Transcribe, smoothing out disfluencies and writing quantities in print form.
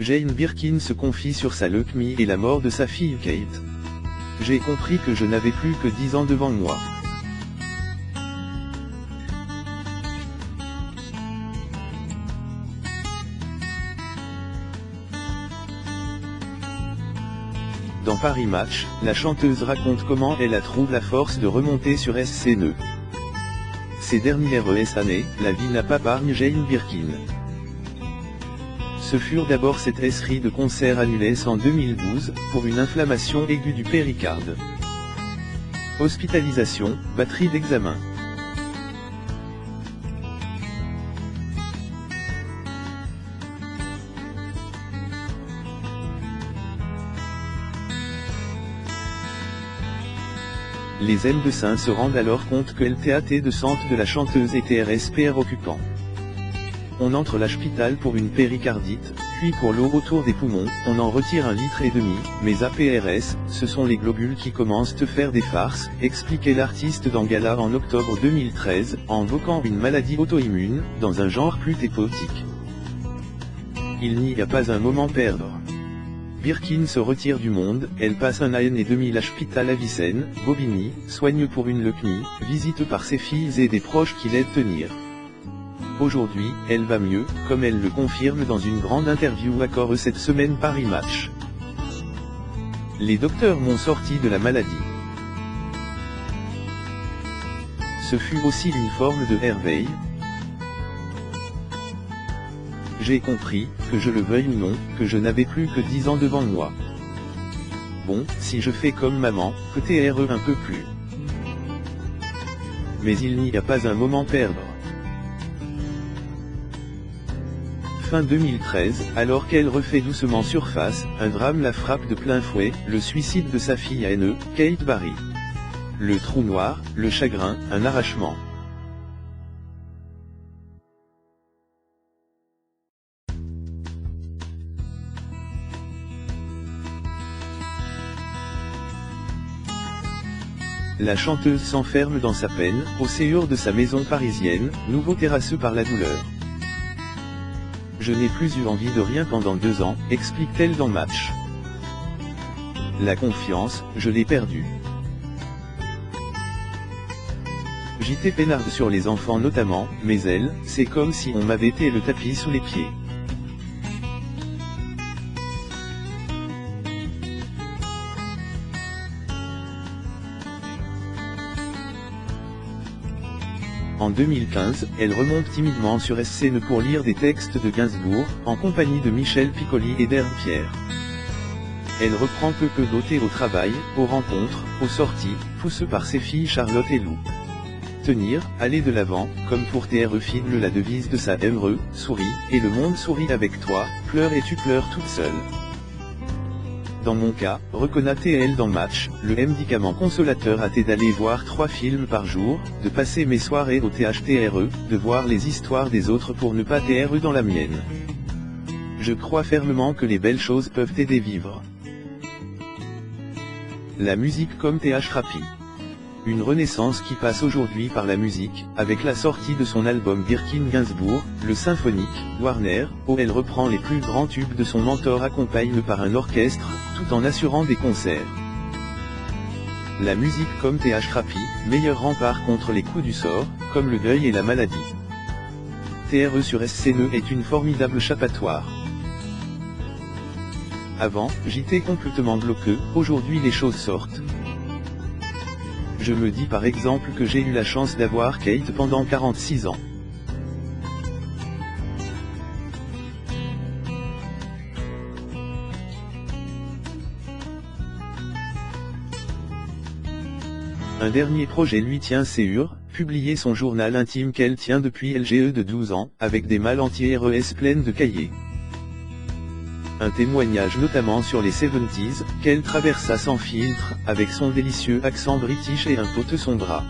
Jane Birkin se confie sur sa leucémie et la mort de sa fille Kate. J'ai compris que je n'avais plus que 10 ans devant moi. Dans Paris Match, la chanteuse raconte comment elle a trouvé la force de remonter sur scène. Ces dernières années, la vie n'a pas épargné Jane Birkin. Ce furent d'abord 7 séries de concerts annulés en 2012, pour une inflammation aiguë du péricarde. Hospitalisation, batterie d'examen. Les médecins se rendent alors compte que LTAT de santé de la chanteuse était RSPR occupant. On entre à l'hôpital pour une péricardite, puis pour l'eau autour des poumons, on en retire 1,5 litre, mais APRS, ce sont les globules qui commencent à faire des farces, expliquait l'artiste dans Gala en octobre 2013, en invoquant une maladie auto-immune, dans un genre plus thérapeutique. Il n'y a pas un moment à perdre. Birkin se retire du monde, elle passe 1 an et demi à l'hôpital à Vincennes, Bobigny, soigne pour une leucémie, visite par ses filles et des proches qui l'aident tenir. Aujourd'hui, elle va mieux, comme elle le confirme dans une grande interview accordée cette semaine Paris Match. Les docteurs m'ont sorti de la maladie. Ce fut aussi une forme de réveil. J'ai compris, que je le veuille ou non, que je n'avais plus que 10 ans devant moi. Bon, si je fais comme maman, peut-être un peu plus. Mais il n'y a pas un moment à perdre. Fin 2013, alors qu'elle refait doucement surface, un drame la frappe de plein fouet, le suicide de sa fille aînée, Kate Barry. Le trou noir, le chagrin, un arrachement. La chanteuse s'enferme dans sa peine, au séjour de sa maison parisienne, nouveau terrasseux par la douleur. Je n'ai plus eu envie de rien pendant 2 ans, explique-t-elle dans Match. La confiance, je l'ai perdue. J'étais peinarde sur les enfants notamment, mais elle, c'est comme si on m'avait été le tapis sous les pieds. En 2015, elle remonte timidement sur scène pour lire des textes de Gainsbourg, en compagnie de Michel Piccoli et d'Ernst Pierre. Elle reprend peu doté au travail, aux rencontres, aux sorties, poussée par ses filles Charlotte et Lou. Tenir, aller de l'avant, comme pour TRE la devise de sa MRE, souris, et le monde sourit avec toi, pleure et tu pleures toute seule. Dans mon cas, reconnaît-elle dans Match, le médicament consolateur a été d'aller voir 3 films par jour, de passer mes soirées au THTRE, de voir les histoires des autres pour ne pas TRE dans la mienne. Je crois fermement que les belles choses peuvent aider vivre. La musique comme thérapie. Une renaissance qui passe aujourd'hui par la musique, avec la sortie de son album Birkin Gainsbourg, le symphonique, Warner, où elle reprend les plus grands tubes de son mentor accompagne par un orchestre, tout en assurant des concerts. La musique comme thérapie, meilleur rempart contre les coups du sort, comme le deuil et la maladie. TRE sur scène est une formidable échappatoire. Avant, j'étais complètement bloqué, aujourd'hui les choses sortent. Je me dis par exemple que j'ai eu la chance d'avoir Kate pendant 46 ans. Un dernier projet lui tient sûr, publier son journal intime qu'elle tient depuis l'âge de 12 ans, avec des malles anti-RES pleines de cahiers. Un témoignage notamment sur les 70s, qu'elle traversa sans filtre, avec son délicieux accent british et un pot de son bras.